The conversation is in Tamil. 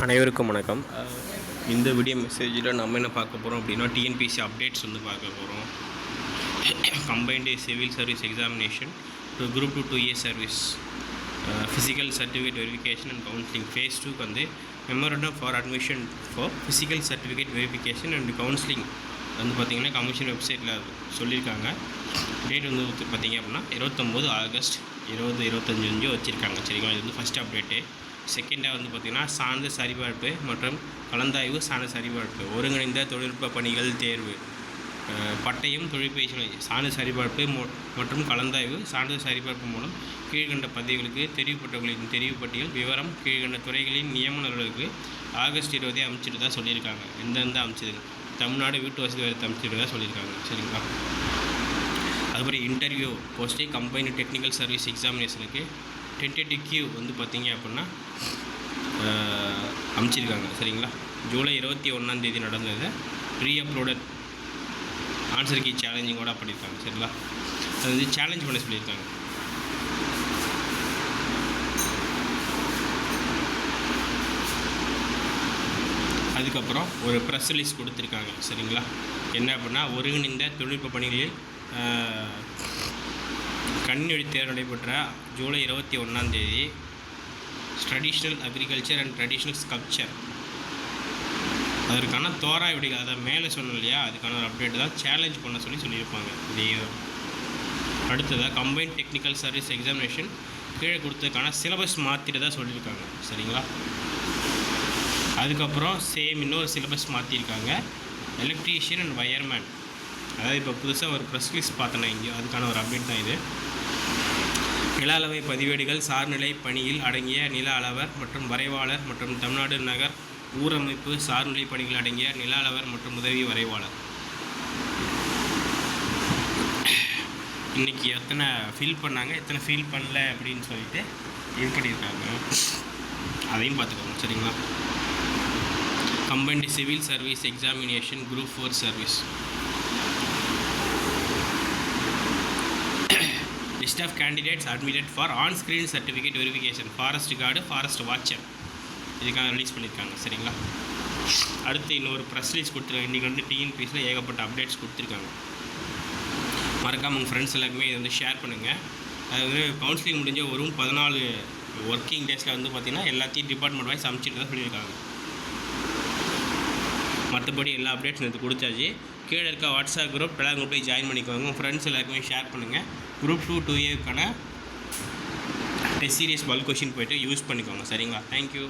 அனைவருக்கும் வணக்கம். இந்த வீடியோ மெசேஜில் நம்ம என்ன பார்க்க போகிறோம் அப்படின்னா, டிஎன்பிஎஸ்சி அப்டேட்ஸ் பார்க்க போகிறோம். Combined civil service examination group 2 2A service physical certificate verification and counselling phase 2 memorandum for admission for physical certificate verification and counselling பார்த்திங்கன்னா கமிஷன் வெப்சைட்டில் சொல்லியிருக்காங்க. டேட் பார்த்திங்க அப்படின்னா 29 ஆகஸ்ட் 2025 வச்சுருக்காங்க. சரிங்களா, இது ஃபஸ்ட் அப்டேட்டு. செகண்டாக பார்த்திங்கன்னா சார்ந்த சரிபார்ப்பு மற்றும் கலந்தாய்வு சார்ந்த சரிபார்ப்பு ஒருங்கிணைந்த தொழில்நுட்ப பணிகள் தேர்வு பட்டயம் தொழிற்பயிற்சி சார்ந்த சரிபார்ப்பு மற்றும் கலந்தாய்வு சார்ந்த சரிபார்ப்பு மூலம் கீழ்கண்ட பதவிகளுக்கு தெரிவுப்பட்டவர்களின் தெரிவுப்பட்டியல் விவரம் கீழ்கண்ட துறைகளின் நியமனர்களுக்கு ஆகஸ்ட் 20 அமைச்சிட்டு தான் சொல்லியிருக்காங்க. எந்தெந்த அமைச்சது தமிழ்நாடு வீட்டு வசதி வாரியத்தை அமைச்சிட்டு தான் சொல்லியிருக்காங்க. சரிங்களா, அதுபடி இன்டர்வியூ போஸ்டே கம்பைன்டு டெக்னிக்கல் சர்வீஸ் எக்ஸாமினேஷனுக்கு டென்டேட்டிவ் கியூ பார்த்திங்க அப்படின்னா அமைச்சிருக்காங்க. சரிங்களா, ஜூலை 21 நடந்தது. ரீஅப்லோடட் ஆன்சர் கீ சேலஞ்சிங்கோட பண்ணியிருக்காங்க. சரிங்களா, அது சேலஞ்ச் பண்ண சொல்லியிருக்காங்க. அதுக்கப்புறம் ஒரு ப்ரெஸ் ரிலீஸ் கொடுத்துருக்காங்க. சரிங்களா, என்ன அப்படின்னா ஒருங்கிணைந்த தொழில்நுட்ப பணிகளில் கண்ணியொழி தேர்வு நடைபெற்ற July 21 traditional agriculture and traditional sculpture அதற்கான தோராய விடைகள் அதை மேலே சொன்னோம் இல்லையா, அதுக்கான ஒரு அப்டேட் தான் சேலஞ்ச் பண்ண சொல்லியிருப்பாங்க. இதே அடுத்ததாக கம்பைன்ட் டெக்னிக்கல் சர்வீஸ் எக்ஸாமினேஷன் கீழே கொடுத்ததுக்கான சிலபஸ் மாற்றிட்டு தான் சொல்லியிருக்காங்க. சரிங்களா, அதுக்கப்புறம் சேம் இன்னொரு சிலபஸ் மாற்றிருக்காங்க. எலக்ட்ரீஷியன் அண்ட் வயர்மேன், அதாவது இப்போ புதுசாக ஒரு ப்ரெஸ் ரிலீஸ் பார்த்தேன் இங்கே, அதுக்கான ஒரு அப்டேட் தான் இது. நில அளவை பதிவேடுகள் சார்நிலை பணியில் அடங்கிய நில அளவர் மற்றும் வரைவாளர் மற்றும் தமிழ்நாடு நகர் ஊரமைப்பு சார்நிலை பணிகள் அடங்கிய நில அளவர் மற்றும் உதவி வரைவாளர் இன்றைக்கி எத்தனை ஃபில் பண்ணாங்க எத்தனை ஃபில் பண்ணல அப்படின்னு சொல்லிட்டு இது பண்ணியிருக்காங்க. அதையும் பார்த்துக்கோங்க. சரிங்களா, combined civil service examination group 4 service list of candidates admitted for on screen certificate verification forest guard forest watcher இதுக்காக ரிலீஸ் பண்ணியிருக்காங்க. சரிங்களா, அடுத்து இன்னொரு ப்ரெஸ் ரிலீஸ் கொடுத்துருக்காங்க. இன்றைக்கி டிஎன்பிஎஸ்சியில் ஏகப்பட்ட அப்டேட்ஸ் கொடுத்துருக்காங்க. மறக்காமல் உங்கள் ஃப்ரெண்ட்ஸ் எல்லாருக்குமே இதை ஷேர் பண்ணுங்கள். அதாவது கவுன்சிலிங் முடிஞ்ச ஒரு 14 ஒர்க்கிங் டேஸில் பார்த்திங்கன்னா எல்லாத்தையும் டிபார்ட்மெண்ட் வைஸ் அமைச்சிட்டு தான் சொல்லியிருக்காங்க. மற்றபடி எல்லா அப்டேட்ஸும் இது கொடுத்தாச்சு. கீழே இருக்க வாட்ஸ்அப் குரூப் டெலிகிராம் குரூப் போய் ஜாயின் பண்ணிக்கோங்க. உங்கள் ஃப்ரெண்ட்ஸ் எல்லாருக்குமே ஷேர் பண்ணுங்கள். குரூப் 2 2Aக்கான டெஸ்ட் சீரியஸ் பல்க் கொஷின் போய்ட்டு யூஸ் பண்ணிக்கோங்க. சரிங்களா, தேங்க்யூ.